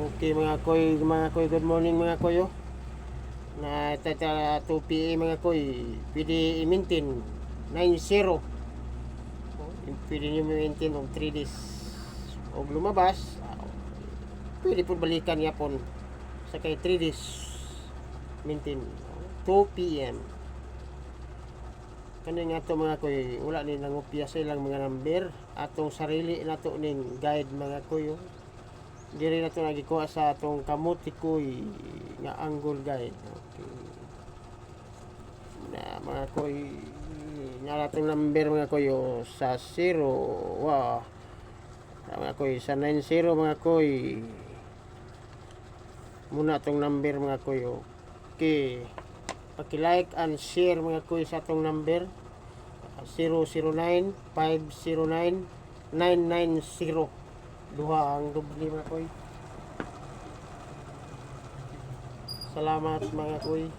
Okay mga koy, good morning mga koy oh. Na tata 2 PM mga koy, pwede i-maintain 90. Pwede nyo i-maintain og 3 days. Og lumabas, pwede po balikan yapon sa kay 3 days maintain 2 PM. Kani nga to mga koy, wala ni nangopya sa ilang mga number, atong sarili nato ning guide mga koy oh. Diri na ito nagikuha sa atong kamuti koy nga angle guide. Okay. Na mga koy, nga atong number mga koy sa 0. Wow. Mga koy sa 90 mga koy. Muna atong number mga koy. Okay. Paki-like and share mga koy sa atong number. 009 509 990. Duha ang doble mga koy. Salamat mga koy.